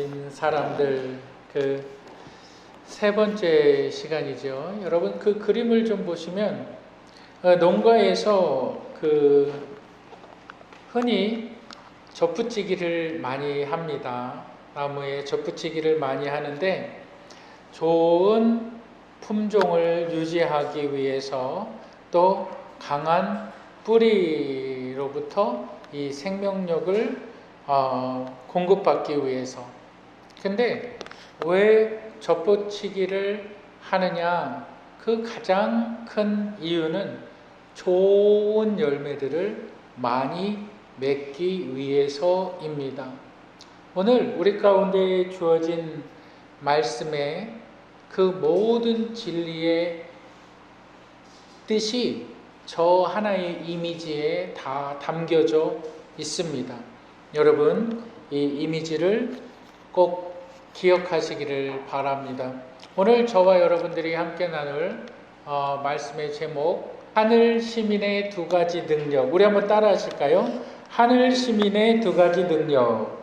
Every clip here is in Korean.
가진 사람들, 세 번째 시간이죠. 여러분 그 그림을 좀 보시면 농가에서 흔히 접붙이기를 많이 합니다. 나무에 접붙이기를 많이 하는데 좋은 품종을 유지하기 위해서 또 강한 뿌리로부터 이 생명력을 공급받기 위해서. 근데 왜 접붙이기를 하느냐? 그 가장 큰 이유는 좋은 열매들을 많이 맺기 위해서입니다. 오늘 우리 가운데 주어진 말씀에 그 모든 진리의 뜻이 저 하나의 이미지에 다 담겨져 있습니다. 여러분 이 이미지를 꼭 기억하시기를 바랍니다. 오늘 저와 여러분들이 함께 나눌 말씀의 제목, 하늘 시민의 두 가지 능력. 우리 한번 따라 하실까요? 하늘 시민의 두 가지 능력.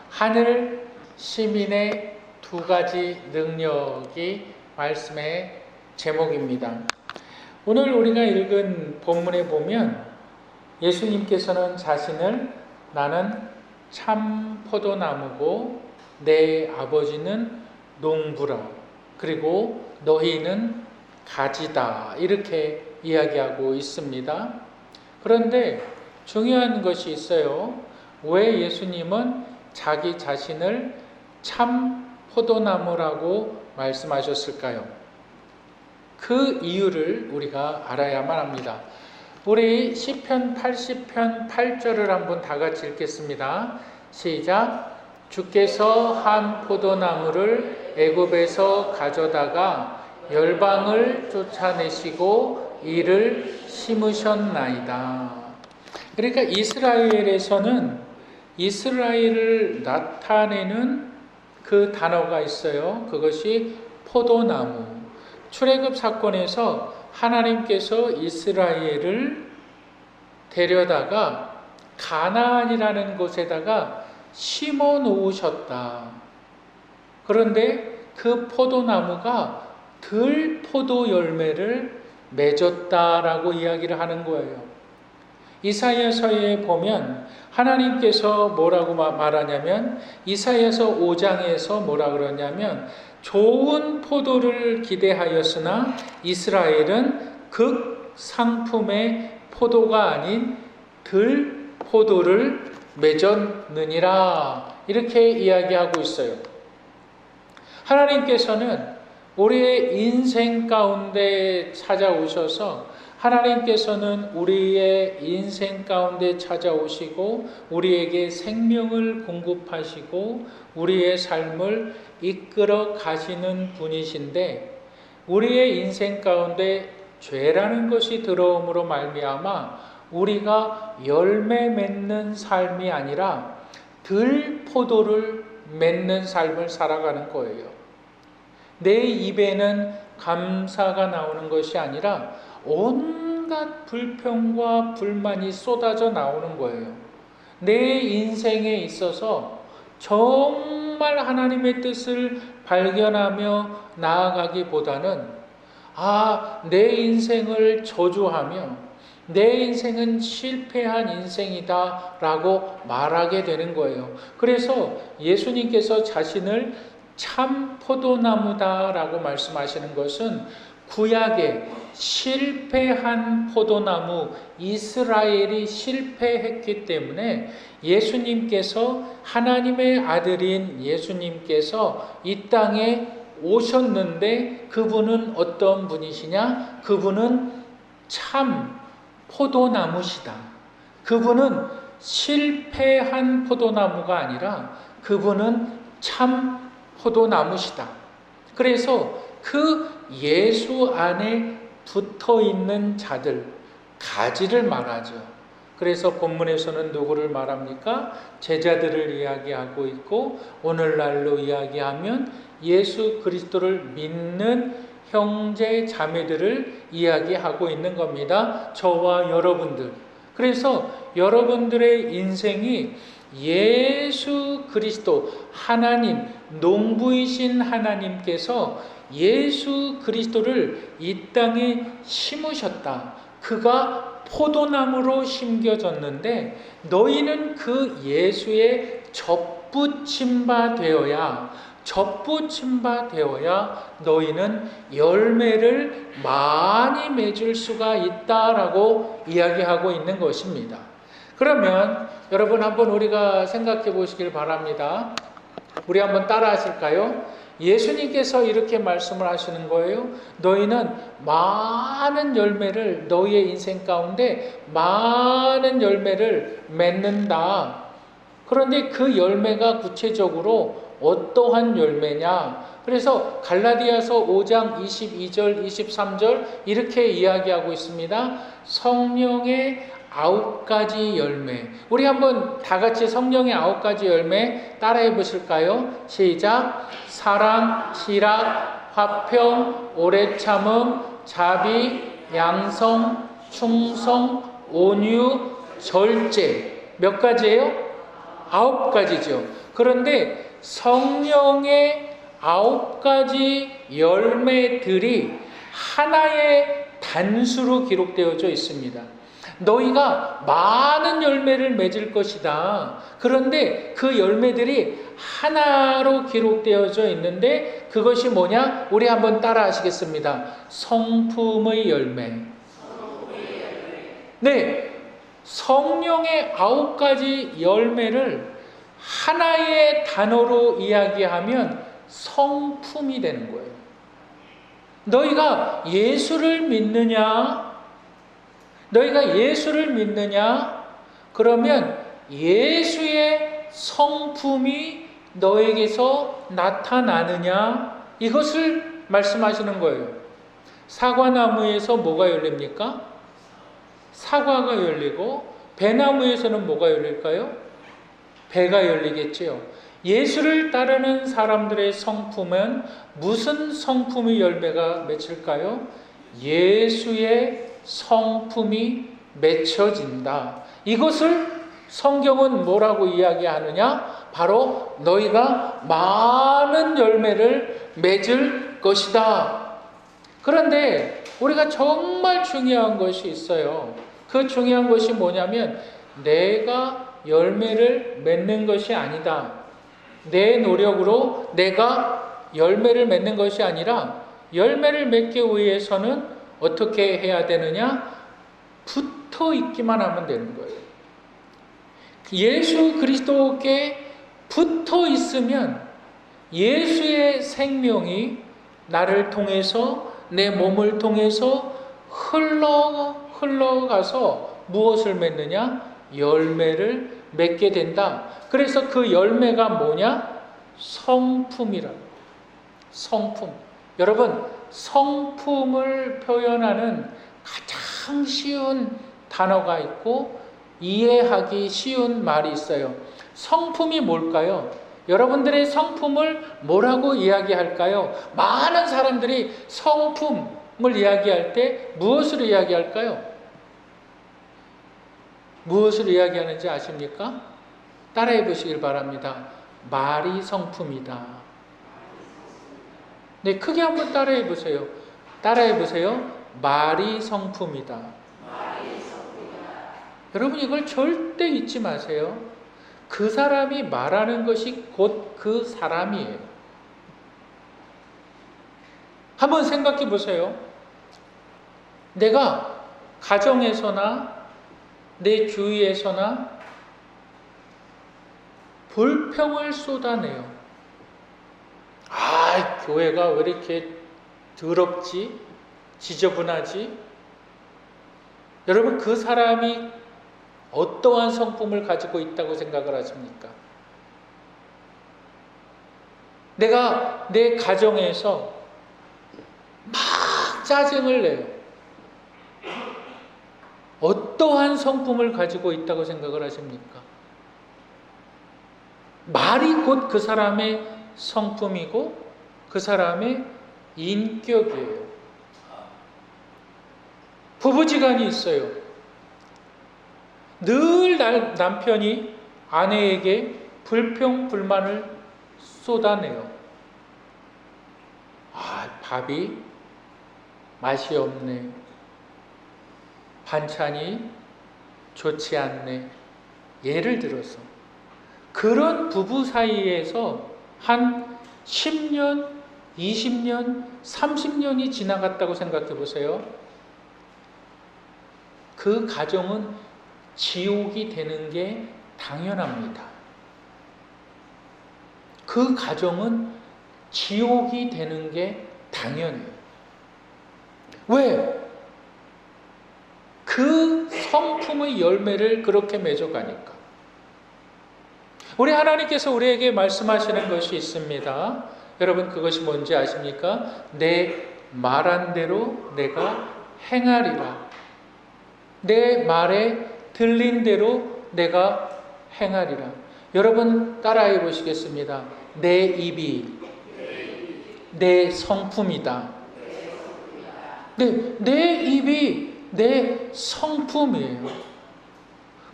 하늘 시민의 두 가지 능력이 말씀의 제목입니다. 오늘 우리가 읽은 본문에 보면 예수님께서는 자신을 나는 참 포도나무고 내 아버지는 농부라, 그리고 너희는 가지다, 이렇게 이야기하고 있습니다. 그런데 중요한 것이 있어요. 왜 예수님은 자기 자신을 참 포도나무라고 말씀하셨을까요? 그 이유를 우리가 알아야만 합니다. 우리 시편 80편 8절을 한번 다 같이 읽겠습니다. 시작. 주께서 한 포도나무를 애굽에서 가져다가 열방을 쫓아내시고 이를 심으셨나이다. 그러니까 이스라엘에서는 이스라엘을 나타내는 그 단어가 있어요. 그것이 포도나무. 출애굽 사건에서 하나님께서 이스라엘을 데려다가 가나안이라는 곳에다가 심어 놓으셨다. 그런데 그 포도나무가 들포도 열매를 맺었다라고 이야기를 하는 거예요. 이사야서에 보면 하나님께서 뭐라고 말하냐면, 이사야서 5장에서 뭐라 그러냐면, 좋은 포도를 기대하였으나 이스라엘은 극상품의 포도가 아닌 들포도를 맺었느니라, 이렇게 이야기하고 있어요. 하나님께서는 우리의 인생 가운데 찾아오셔서, 하나님께서는 우리의 인생 가운데 찾아오시고 우리에게 생명을 공급하시고 우리의 삶을 이끌어 가시는 분이신데, 우리의 인생 가운데 죄라는 것이 들어옴으로 말미암아 우리가 열매 맺는 삶이 아니라 들포도를 맺는 삶을 살아가는 거예요. 내 입에는 감사가 나오는 것이 아니라 온갖 불평과 불만이 쏟아져 나오는 거예요. 내 인생에 있어서 정말 하나님의 뜻을 발견하며 나아가기보다는 내 인생을 저주하며 내 인생은 실패한 인생이다 라고 말하게 되는 거예요. 그래서 예수님께서 자신을 참 포도나무다 라고 말씀하시는 것은 구약의 실패한 포도나무 이스라엘이 실패했기 때문에 예수님께서, 하나님의 아들인 예수님께서 이 땅에 오셨는데 그분은 어떤 분이시냐? 그분은 참 포도나무시다. 그분은 실패한 포도나무가 아니라 그분은 참 포도나무시다. 그래서 그 예수 안에 붙어 있는 자들, 가지를 말하죠. 그래서 본문에서는 누구를 말합니까? 제자들을 이야기하고 있고, 오늘날로 이야기하면 예수 그리스도를 믿는 형제 자매들을 이야기하고 있는 겁니다. 저와 여러분들. 그래서 여러분들의 인생이 예수 그리스도 하나님, 농부이신 하나님께서 예수 그리스도를 이 땅에 심으셨다. 그가 포도나무로 심겨졌는데 너희는 그 예수의 접붙임 바 되어야 너희는 열매를 많이 맺을 수가 있다라고 이야기하고 있는 것입니다. 그러면 여러분 한번 우리가 생각해 보시길 바랍니다. 우리 한번 따라 하실까요? 예수님께서 이렇게 말씀을 하시는 거예요. 너희는 많은 열매를, 너희의 인생 가운데 많은 열매를 맺는다. 그런데 그 열매가 구체적으로 어떠한 열매냐? 그래서 갈라디아서 5장 22절, 23절 이렇게 이야기하고 있습니다. 성령의 9가지 열매. 우리 한번 다 같이 성령의 9가지 열매 따라해 보실까요? 시작. 사랑, 희락, 화평, 오래 참음, 자비, 양성, 충성, 온유, 절제. 몇 가지예요? 9가지죠. 그런데 성령의 9가지 열매들이 하나의 단수로 기록되어져 있습니다. 너희가 많은 열매를 맺을 것이다. 그런데 그 열매들이 하나로 기록되어져 있는데 그것이 뭐냐? 우리 한번 따라 하시겠습니다. 성품의 열매. 네, 성령의 9가지 열매를 하나의 단어로 이야기하면 성품이 되는 거예요. 너희가 예수를 믿느냐? 너희가 예수를 믿느냐? 그러면 예수의 성품이 너에게서 나타나느냐? 이것을 말씀하시는 거예요. 사과나무에서 뭐가 열립니까? 사과가 열리고, 배나무에서는 뭐가 열릴까요? 배가 열리겠지요. 예수를 따르는 사람들의 성품은 무슨 성품의 열매가 맺힐까요? 예수의 성품이 맺혀진다. 이것을 성경은 뭐라고 이야기하느냐? 바로 너희가 많은 열매를 맺을 것이다. 그런데 우리가 정말 중요한 것이 있어요. 그 중요한 것이 뭐냐면 내가 열매를 맺는 것이 아니다. 내 노력으로 내가 열매를 맺는 것이 아니라 열매를 맺기 위해서는 어떻게 해야 되느냐? 붙어 있기만 하면 되는 거예요. 예수 그리스도께 붙어 있으면 예수의 생명이 나를 통해서 내 몸을 통해서 흘러가서 무엇을 맺느냐? 열매를 맺게 된다. 그래서 그 열매가 뭐냐? 성품이라고. 성품. 여러분, 성품을 표현하는 가장 쉬운 단어가 있고 이해하기 쉬운 말이 있어요. 성품이 뭘까요? 여러분들의 성품을 뭐라고 이야기할까요? 많은 사람들이 성품을 이야기할 때 무엇을 이야기할까요? 무엇을 이야기하는지 아십니까? 따라해 보시길 바랍니다. 말이 성품이다. 네, 크게 한번 따라해 보세요. 따라해 보세요. 말이 성품이다. 여러분 이걸 절대 잊지 마세요. 그 사람이 말하는 것이 곧 그 사람이에요. 한번 생각해 보세요. 내가 가정에서나 내 주위에서나 불평을 쏟아내요. 아, 교회가 왜 이렇게 더럽지? 지저분하지? 여러분, 그 사람이 어떠한 성품을 가지고 있다고 생각을 하십니까? 내가 내 가정에서 막 짜증을 내요. 어떠한 성품을 가지고 있다고 생각을 하십니까? 말이 곧 그 사람의 성품이고 그 사람의 인격이에요. 부부지간이 있어요. 늘 남편이 아내에게 불평불만을 쏟아내요. 밥이 맛이 없네. 반찬이 좋지 않네. 예를 들어서 그런 부부 사이에서 한 10년, 20년, 30년이 지나갔다고 생각해 보세요. 그 가정은 지옥이 되는 게 당연합니다. 그 가정은 지옥이 되는 게 당연해요. 왜? 그 성품의 열매를 그렇게 맺어가니까. 우리 하나님께서 우리에게 말씀하시는 것이 있습니다. 여러분 그것이 뭔지 아십니까? 내 말한 대로 내가 행하리라. 내 말에 들린 대로 내가 행하리라. 여러분 따라해 보시겠습니다. 내 입이 내 성품이다. 내 입이 내 성품이에요.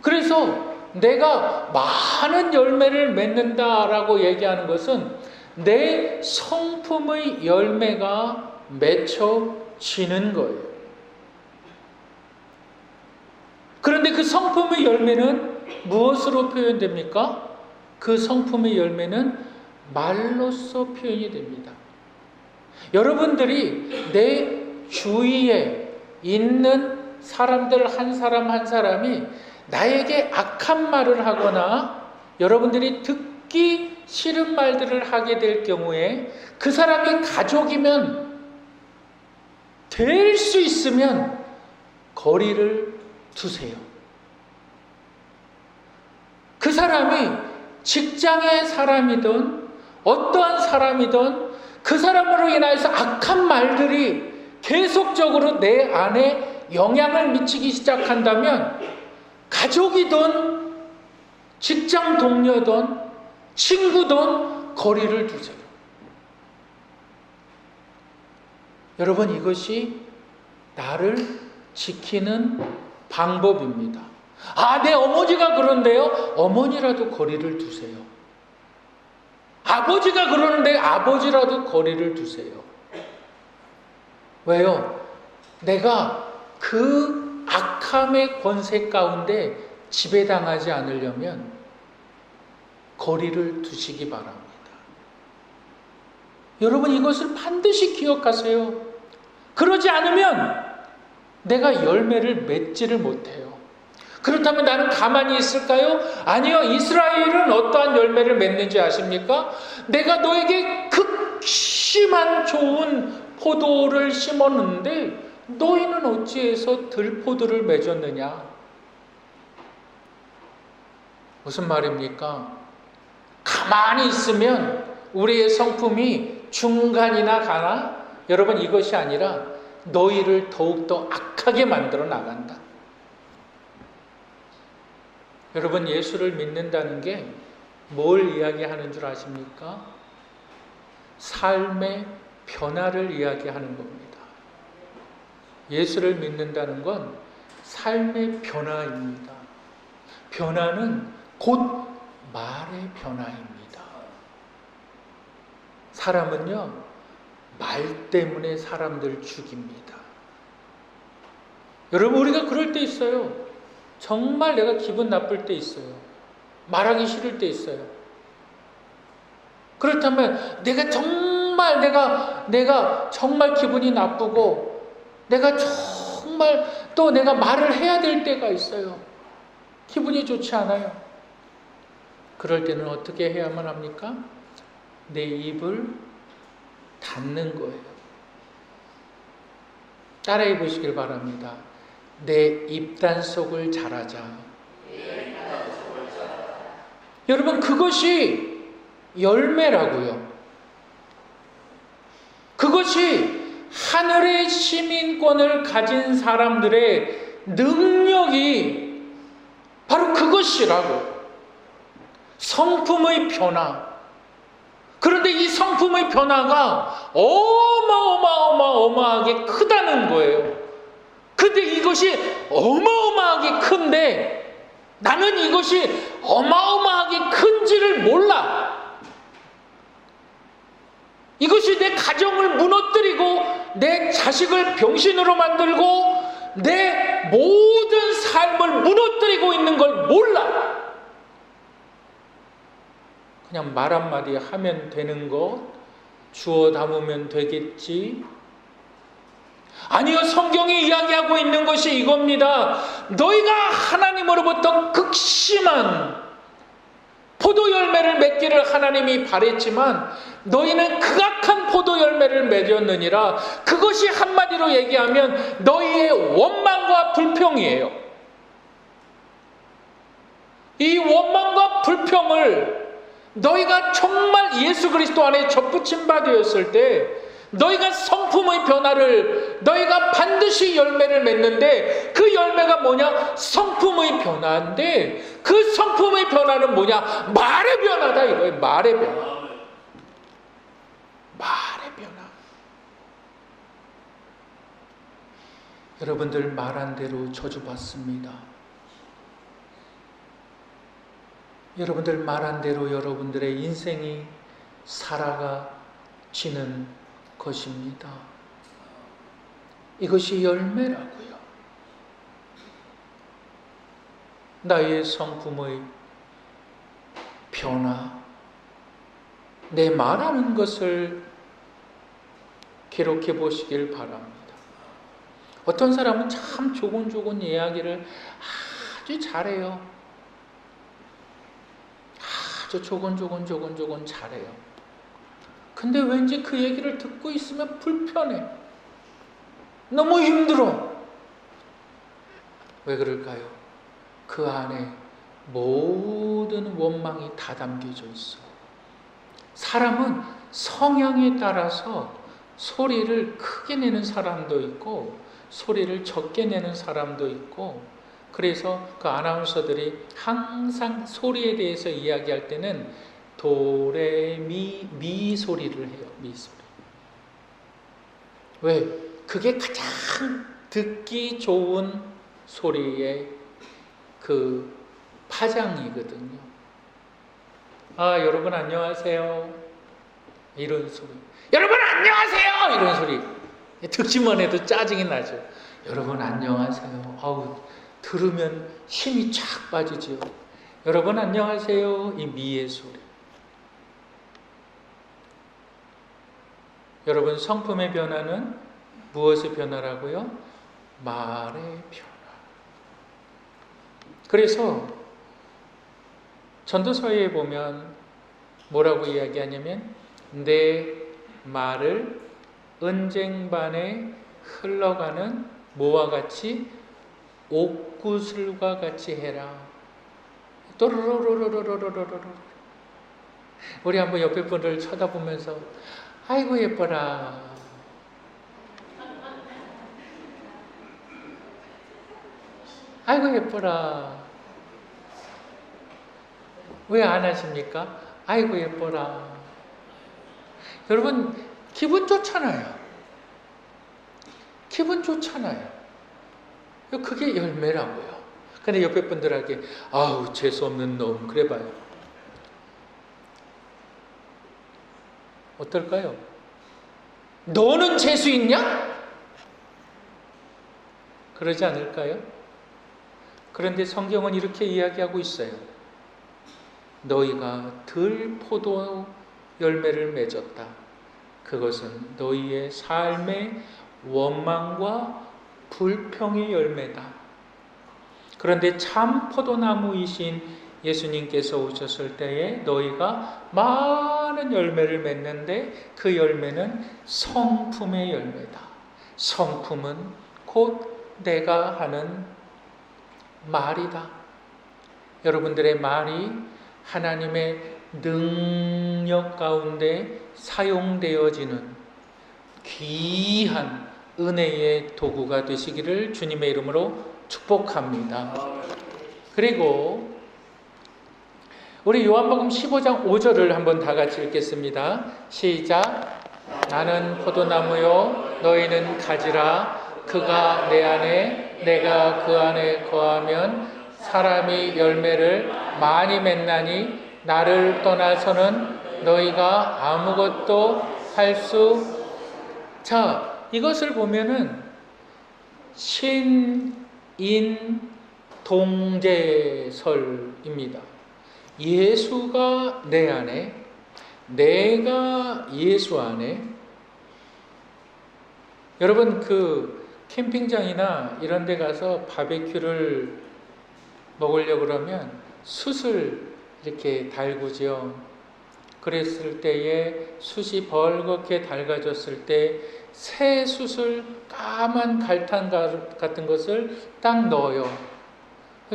그래서 내가 많은 열매를 맺는다라고 얘기하는 것은 내 성품의 열매가 맺혀지는 거예요. 그런데 그 성품의 열매는 무엇으로 표현됩니까? 그 성품의 열매는 말로써 표현이 됩니다. 여러분들이 내 주위에 있는 사람들 한 사람 한 사람이 나에게 악한 말을 하거나 여러분들이 듣기 싫은 말들을 하게 될 경우에 그 사람이 가족이면 될 수 있으면 거리를 두세요. 그 사람이 직장의 사람이든 어떠한 사람이든 그 사람으로 인해서 악한 말들이 계속적으로 내 안에 영향을 미치기 시작한다면 가족이든 직장 동료든 친구든 거리를 두세요. 여러분 이것이 나를 지키는 방법입니다. 내 어머니가 그런데요. 어머니라도 거리를 두세요. 아버지가 그러는데 아버지라도 거리를 두세요. 왜요? 내가 그 악함의 권세 가운데 지배당하지 않으려면 거리를 두시기 바랍니다. 여러분 이것을 반드시 기억하세요. 그러지 않으면 내가 열매를 맺지를 못해요. 그렇다면 나는 가만히 있을까요? 아니요. 이스라엘은 어떠한 열매를 맺는지 아십니까? 내가 너에게 극심한 좋은 포도를 심었는데 너희는 어찌해서 들포도를 맺었느냐? 무슨 말입니까? 가만히 있으면 우리의 성품이 중간이나 가나? 여러분 이것이 아니라 너희를 더욱더 악하게 만들어 나간다. 여러분 예수를 믿는다는 게 뭘 이야기하는 줄 아십니까? 삶의 변화를 이야기하는 겁니다. 예수를 믿는다는 건 삶의 변화입니다. 변화는 곧 말의 변화입니다. 사람은요, 말 때문에 사람들 죽입니다. 여러분, 우리가 그럴 때 있어요. 정말 내가 기분 나쁠 때 있어요. 말하기 싫을 때 있어요. 그렇다면 내가 정말 기분이 나쁘고 내가 정말 또 내가 말을 해야 될 때가 있어요. 기분이 좋지 않아요. 그럴 때는 어떻게 해야만 합니까? 내 입을 닫는 거예요. 따라해 보시길 바랍니다. 내 입단속을 잘하자. 여러분 그것이 열매라고요. 그것이 하늘의 시민권을 가진 사람들의 능력이 바로 그것이라고. 성품의 변화. 그런데 이 성품의 변화가 어마어마하게 크다는 거예요. 근데 이것이 어마어마하게 큰데 나는 이것이 어마어마하게 큰지를 몰라. 이것이 내 가정을 무너뜨리고 내 자식을 병신으로 만들고 내 모든 삶을 무너뜨리고 있는 걸 몰라. 그냥 말 한마디 하면 되는 것, 주워 담으면 되겠지. 아니요, 성경이 이야기하고 있는 것이 이겁니다. 너희가 하나님으로부터 극심한 포도 열매를 맺기를 하나님이 바랬지만 너희는 극악한 포도 열매를 맺었느니라. 그것이 한마디로 얘기하면 너희의 원망과 불평이에요. 이 원망과 불평을 너희가 정말 예수 그리스도 안에 접붙임 바 되었을 때 너희가 성품의 변화를, 너희가 반드시 열매를 맺는데 그 열매가 뭐냐? 성품의 변화인데 그 성품의 변화는 뭐냐? 말의 변화다 이거예요. 말의 변화. 말의 변화. 여러분들 말한 대로 저주받습니다. 여러분들 말한 대로 여러분들의 인생이 살아가지는 것입니다. 이것이 열매라고요. 나의 성품의 변화, 내 말하는 것을 기록해 보시길 바랍니다. 어떤 사람은 참 조곤조곤 이야기를 아주 잘해요. 아주 조곤조곤 잘해요. 근데 왠지 그 얘기를 듣고 있으면 불편해. 너무 힘들어. 왜 그럴까요? 그 안에 모든 원망이 다 담겨져 있어. 사람은 성향에 따라서 소리를 크게 내는 사람도 있고 소리를 적게 내는 사람도 있고, 그래서 그 아나운서들이 항상 소리에 대해서 이야기할 때는 도레미 소리를 해요. 미 소리. 왜? 그게 가장 듣기 좋은 소리의 그 파장이거든요. 아, 여러분 안녕하세요. 이런 소리. 여러분 안녕하세요. 이런 소리. 듣기만 해도 짜증이 나죠. 여러분 안녕하세요. 아우, 들으면 힘이 쫙 빠지죠. 여러분 안녕하세요. 이 미의 소리. 여러분, 성품의 변화는 무엇의 변화라고요? 말의 변화. 그래서 전도서에 보면 뭐라고 이야기하냐면 내 말을 은쟁반에 흘러가는 뭐와 같이 옥구슬과 같이 해라. 또르르르르르르르르. 우리 한번 옆에 분을 쳐다보면서 아이고 예뻐라. 아이고 예뻐라. 왜 안 하십니까? 아이고 예뻐라. 여러분 기분 좋잖아요. 기분 좋잖아요. 그게 열매라고요. 근데 옆에 분들에게 아우 재수없는 놈 그래봐요. 어떨까요? 너는 재수 있냐? 그러지 않을까요? 그런데 성경은 이렇게 이야기하고 있어요. 너희가 들 포도 열매를 맺었다. 그것은 너희의 삶의 원망과 불평의 열매다. 그런데 참 포도나무이신 예수님께서 오셨을 때에 너희가 많은 열매를 맺는데 그 열매는 성품의 열매다. 성품은 곧 내가 하는 말이다. 여러분들의 말이 하나님의 능력 가운데 사용되어지는 귀한 은혜의 도구가 되시기를 주님의 이름으로 축복합니다. 그리고 우리 요한복음 15장 5절을 한번 다 같이 읽겠습니다. 시작. 나는 포도나무요 너희는 가지라. 그가 내 안에 내가 그 안에 거하면 사람이 열매를 많이 맺나니 나를 떠나서는 너희가 아무것도 할 수. 자, 이것을 보면은 신인동제설입니다. 예수가 내 안에, 내가 예수 안에. 여러분, 그 캠핑장이나 이런 데 가서 바베큐를 먹으려고 그러면 숯을 이렇게 달구죠. 그랬을 때에 숯이 벌겋게 달가졌을 때 새 숯을 까만 갈탄 같은 것을 딱 넣어요.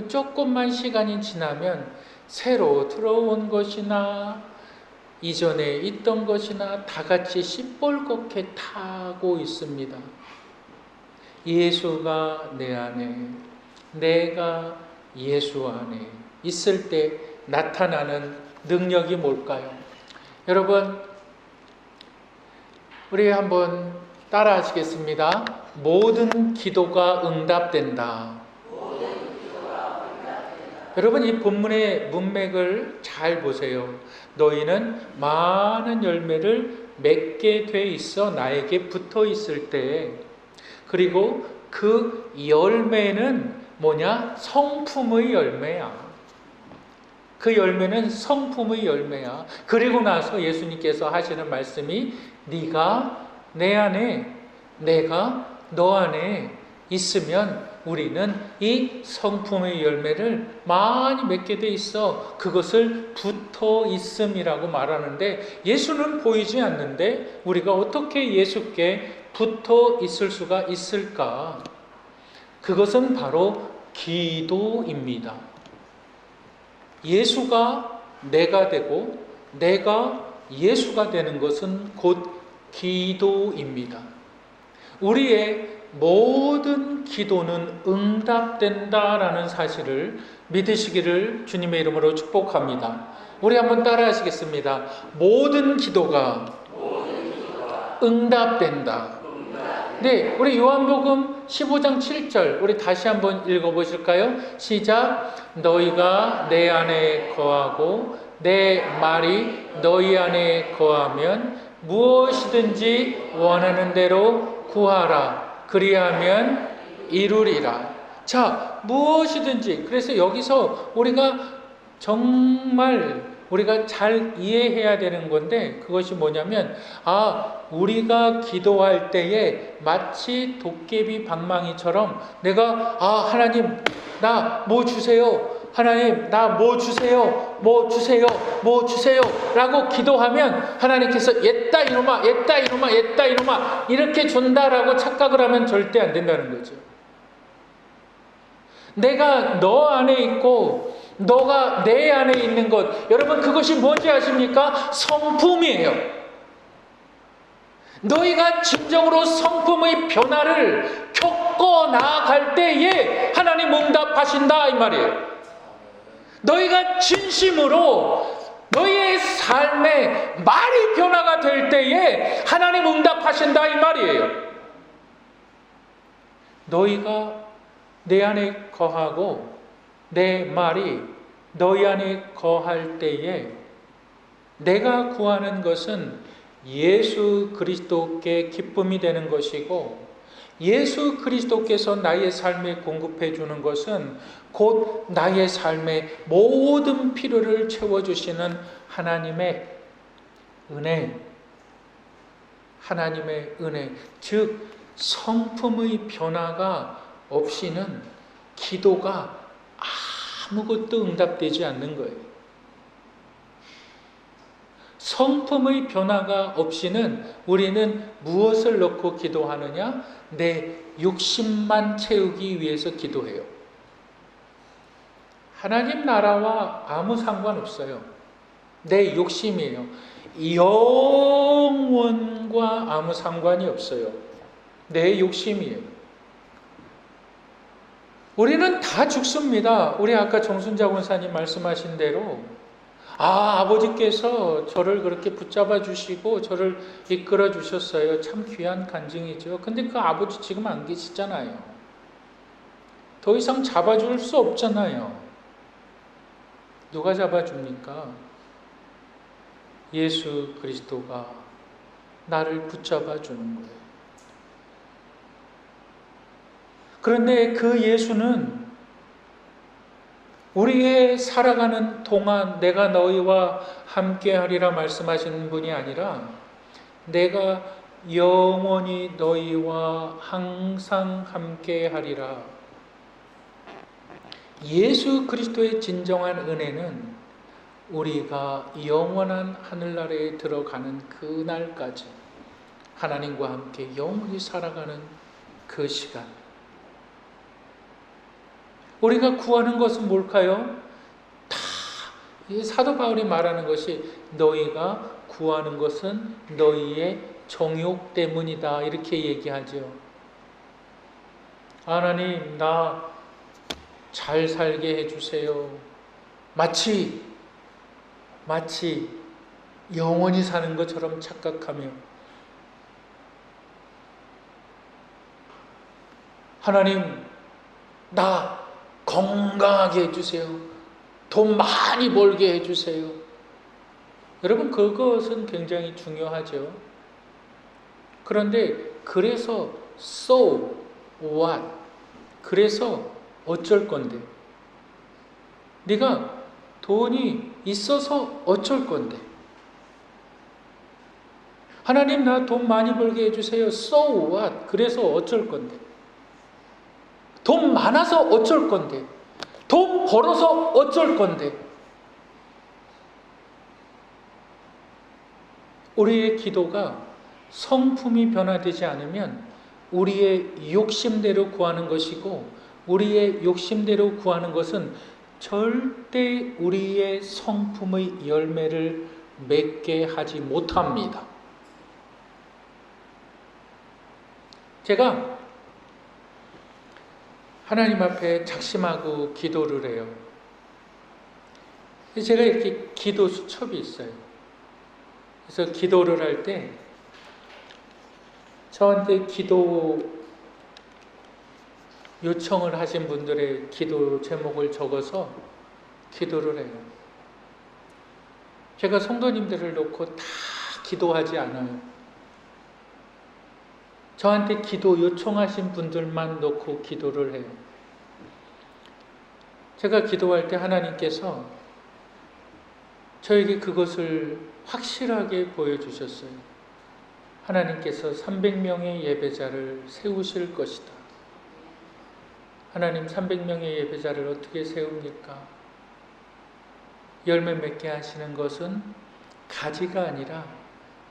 조금만 시간이 지나면 새로 들어온 것이나 이전에 있던 것이나 다 같이 시뻘겋게 타고 있습니다. 예수가 내 안에, 내가 예수 안에 있을 때 나타나는 능력이 뭘까요? 여러분, 우리 한번 따라 하시겠습니다. 모든 기도가 응답된다. 여러분, 이 본문의 문맥을 잘 보세요. 너희는 많은 열매를 맺게 돼 있어 나에게 붙어 있을 때, 그리고 그 열매는 뭐냐? 성품의 열매야. 그 열매는 성품의 열매야. 그리고 나서 예수님께서 하시는 말씀이 네가 내 안에, 내가 너 안에 있으면 우리는 이 성품의 열매를 많이 맺게 돼 있어. 그것을 붙어 있음이라고 말하는데, 예수는 보이지 않는데 우리가 어떻게 예수께 붙어 있을 수가 있을까? 그것은 바로 기도입니다. 예수가 내가 되고 내가 예수가 되는 것은 곧 기도입니다. 우리의 모든 기도는 응답된다라는 사실을 믿으시기를 주님의 이름으로 축복합니다. 우리 한번 따라 하시겠습니다. 모든 기도가 응답된다. 네, 우리 요한복음 15장 7절 우리 다시 한번 읽어보실까요? 시작. 너희가 내 안에 거하고 내 말이 너희 안에 거하면 무엇이든지 원하는 대로 구하라. 그리하면 이루리라. 자, 무엇이든지. 그래서 여기서 우리가 정말 우리가 잘 이해해야 되는 건데, 그것이 뭐냐면, 우리가 기도할 때에 마치 도깨비 방망이처럼 내가 하나님 나 뭐 주세요, 하나님 나 뭐 주세요, 뭐 주세요, 뭐 주세요 라고 기도하면 하나님께서 옛다 이놈아, 옛다 이놈아, 옛다 이놈아 이렇게 준다라고 착각을 하면 절대 안 된다는 거죠. 내가 너 안에 있고 너가 내 안에 있는 것, 여러분 그것이 뭔지 아십니까? 성품이에요. 너희가 진정으로 성품의 변화를 겪어 나아갈 때에 하나님 응답하신다 이 말이에요. 너희가 진심으로 너희의 삶에 말이 변화가 될 때에 하나님 응답하신다 이 말이에요. 너희가 내 안에 거하고 내 말이 너희 안에 거할 때에 내가 구하는 것은 예수 그리스도께 기쁨이 되는 것이고, 예수 그리스도께서 나의 삶에 공급해 주는 것은 곧 나의 삶의 모든 필요를 채워주시는 하나님의 은혜, 하나님의 은혜, 즉 성품의 변화가 없이는 기도가 아무것도 응답되지 않는 거예요. 성품의 변화가 없이는 우리는 무엇을 넣고 기도하느냐? 내 욕심만 채우기 위해서 기도해요. 하나님 나라와 아무 상관없어요. 내 욕심이에요. 영원과 아무 상관이 없어요. 내 욕심이에요. 우리는 다 죽습니다. 우리 아까 정순자 권사님 말씀하신 대로 아버지께서 저를 그렇게 붙잡아 주시고 저를 이끌어 주셨어요. 참 귀한 간증이죠. 근데 그 아버지 지금 안 계시잖아요. 더 이상 잡아줄 수 없잖아요. 누가 잡아줍니까? 예수 그리스도가 나를 붙잡아 주는 거예요. 그런데 그 예수는 우리의 살아가는 동안 내가 너희와 함께하리라 말씀하시는 분이 아니라 내가 영원히 너희와 항상 함께하리라. 예수 그리스도의 진정한 은혜는 우리가 영원한 하늘나라에 들어가는 그날까지 하나님과 함께 영원히 살아가는 그 시간. 우리가 구하는 것은 뭘까요? 다 사도 바울이 말하는 것이 너희가 구하는 것은 너희의 정욕 때문이다 이렇게 얘기하죠. 하나님 나 잘 살게 해주세요. 마치 영원히 사는 것처럼 착각하며 하나님 나 건강하게 해주세요. 돈 많이 벌게 해주세요. 여러분 그것은 굉장히 중요하죠. 그런데 그래서 so what? 그래서 어쩔 건데? 네가 돈이 있어서 어쩔 건데? 하나님 나 돈 많이 벌게 해주세요. So what? 그래서 어쩔 건데? 돈 많아서 어쩔 건데? 돈 벌어서 어쩔 건데? 우리의 기도가 성품이 변화되지 않으면 우리의 욕심대로 구하는 것이고 우리의 욕심대로 구하는 것은 절대 우리의 성품의 열매를 맺게 하지 못합니다. 제가 하나님 앞에 작심하고 기도를 해요. 제가 이렇게 기도 수첩이 있어요. 그래서 기도를 할 때 저한테 기도 요청을 하신 분들의 기도 제목을 적어서 기도를 해요. 제가 성도님들을 놓고 다 기도하지 않아요. 저한테 기도 요청하신 분들만 놓고 기도를 해요. 제가 기도할 때 하나님께서 저에게 그것을 확실하게 보여주셨어요. 하나님께서 300명의 예배자를 세우실 것이다. 하나님 300명의 예배자를 어떻게 세웁니까? 열매 맺게 하시는 것은 가지가 아니라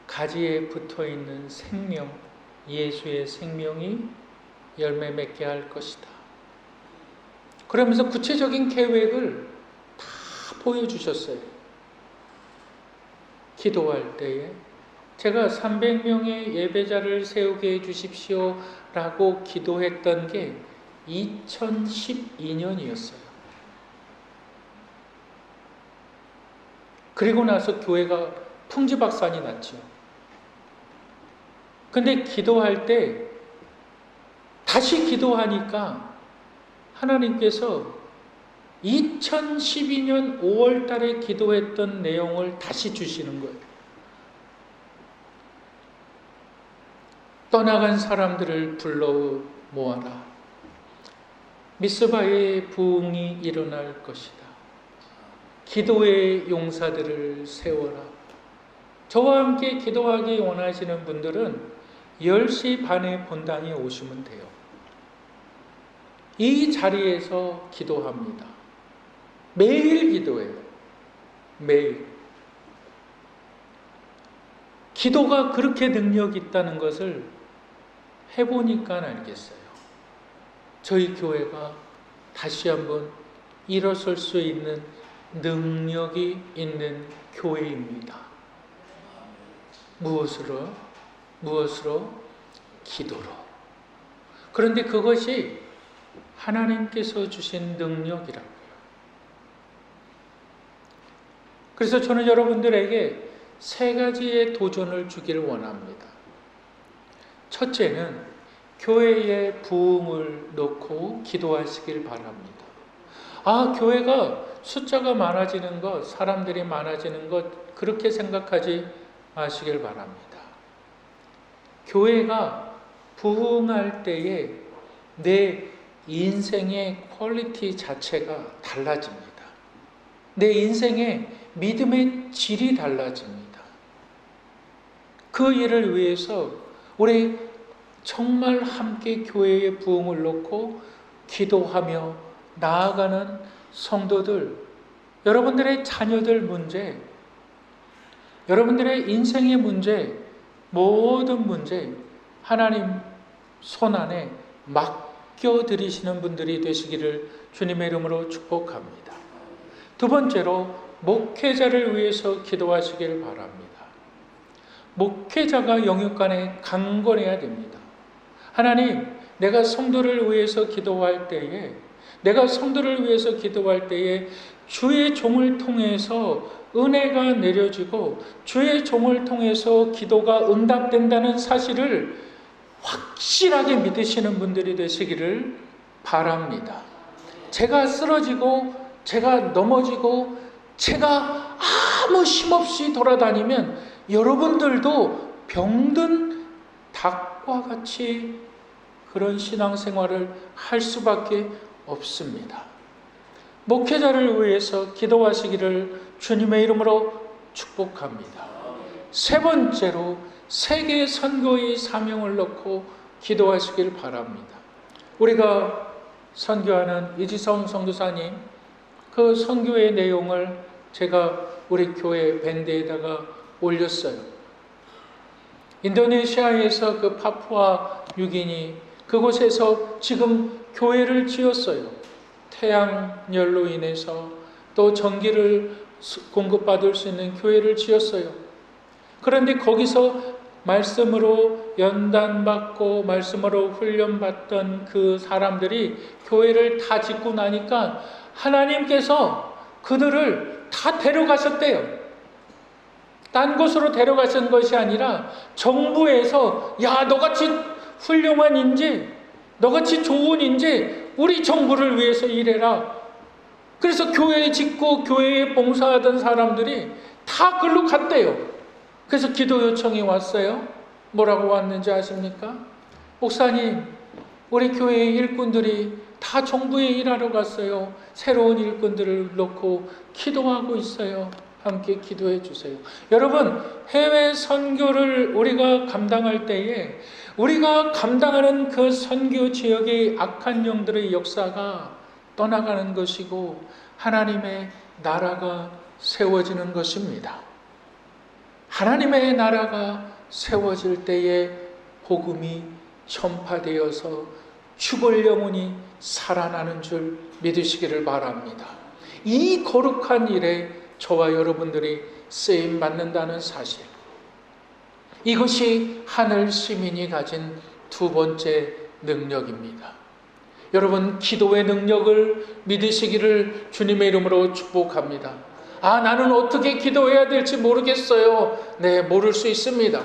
가지에 붙어있는 생명, 예수의 생명이 열매 맺게 할 것이다. 그러면서 구체적인 계획을 다 보여주셨어요. 기도할 때에 제가 300명의 예배자를 세우게 해주십시오 라고 기도했던 게 2012년이었어요. 그리고 나서 교회가 풍지박산이 났죠. 근데 기도할 때 다시 기도하니까 하나님께서 2012년 5월 달에 기도했던 내용을 다시 주시는 거예요. 떠나간 사람들을 불러 모아라. 미스바의 부흥이 일어날 것이다. 기도의 용사들을 세워라. 저와 함께 기도하기 원하시는 분들은 10시 반에 본당에 오시면 돼요. 이 자리에서 기도합니다. 매일 기도해요. 매일. 기도가 그렇게 능력이 있다는 것을 해보니까 알겠어요. 저희 교회가 다시 한번 일어설 수 있는 능력이 있는 교회입니다. 무엇으로? 기도로. 그런데 그것이 하나님께서 주신 능력이라고요. 그래서 저는 여러분들에게 3가지의 도전을 주기를 원합니다. 첫째는 교회의 부흥을 놓고 기도하시길 바랍니다. 교회가 숫자가 많아지는 것, 사람들이 많아지는 것, 그렇게 생각하지 마시길 바랍니다. 교회가 부흥할 때에 내 인생의 퀄리티 자체가 달라집니다. 내 인생의 믿음의 질이 달라집니다. 그 일을 위해서 우리 정말 함께 교회의 부흥을 놓고 기도하며 나아가는 성도들, 여러분들의 자녀들 문제, 여러분들의 인생의 문제, 모든 문제 하나님 손 안에 맡겨드리시는 분들이 되시기를 주님의 이름으로 축복합니다. 두 번째로 목회자를 위해서 기도하시길 바랍니다. 목회자가 영육간에 강건해야 됩니다. 하나님, 내가 성도를 위해서 기도할 때에 주의 종을 통해서 은혜가 내려지고 주의 종을 통해서 기도가 응답된다는 사실을 확실하게 믿으시는 분들이 되시기를 바랍니다. 제가 쓰러지고 제가 넘어지고 제가 아무 힘없이 돌아다니면 여러분들도 병든 닭과 같이 그런 신앙생활을 할 수밖에 없습니다. 목회자를 위해서 기도하시기를 주님의 이름으로 축복합니다. 세 번째로 세계 선교의 사명을 놓고 기도하시길 바랍니다. 우리가 선교하는 이지성 선교사님, 그 선교의 내용을 제가 우리 교회 밴드에다가 올렸어요. 인도네시아에서 그 파푸아 뉴기니 그곳에서 지금 교회를 지었어요. 태양열로 인해서 또 전기를 공급받을 수 있는 교회를 지었어요. 그런데 거기서 말씀으로 연단받고 말씀으로 훈련받던 그 사람들이 교회를 다 짓고 나니까 하나님께서 그들을 다 데려가셨대요. 딴 곳으로 데려가신 것이 아니라 정부에서 야, 너같이 훌륭한 인재, 너같이 좋은 인재, 우리 정부를 위해서 일해라. 그래서 교회 짓고 교회에 봉사하던 사람들이 다 글로 갔대요. 그래서 기도 요청이 왔어요. 뭐라고 왔는지 아십니까? 목사님, 우리 교회의 일꾼들이 다 정부에 일하러 갔어요. 새로운 일꾼들을 놓고 기도하고 있어요. 함께 기도해 주세요. 여러분, 해외 선교를 우리가 감당할 때에 우리가 감당하는 그 선교 지역의 악한 영들의 역사가 떠나가는 것이고 하나님의 나라가 세워지는 것입니다. 하나님의 나라가 세워질 때에 복음이 전파되어서 죽을 영혼이 살아나는 줄 믿으시기를 바랍니다. 이 거룩한 일에 저와 여러분들이 쓰임 받는다는 사실, 이것이 하늘 시민이 가진 두 번째 능력입니다. 여러분, 기도의 능력을 믿으시기를 주님의 이름으로 축복합니다. 나는 어떻게 기도해야 될지 모르겠어요. 네, 모를 수 있습니다.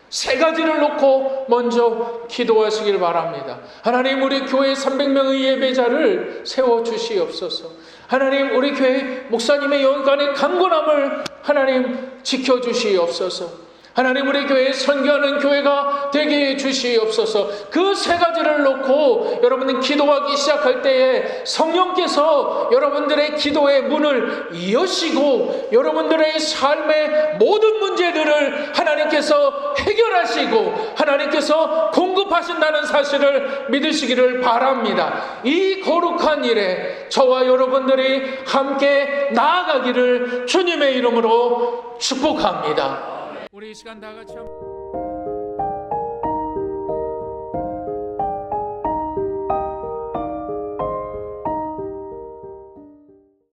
세 가지를 놓고 먼저 기도하시길 바랍니다. 하나님, 우리 교회 300명의 예배자를 세워주시옵소서. 하나님, 우리 교회 목사님의 영간의 강건함을 하나님 지켜주시옵소서. 하나님, 우리 교회에 선교하는 교회가 되게 해주시옵소서. 그 세 가지를 놓고 여러분은 기도하기 시작할 때에 성령께서 여러분들의 기도의 문을 여시고 여러분들의 삶의 모든 문제들을 하나님께서 해결하시고 하나님께서 공급하신다는 사실을 믿으시기를 바랍니다. 이 거룩한 일에 저와 여러분들이 함께 나아가기를 주님의 이름으로 축복합니다. 우리 이 시간 다 같이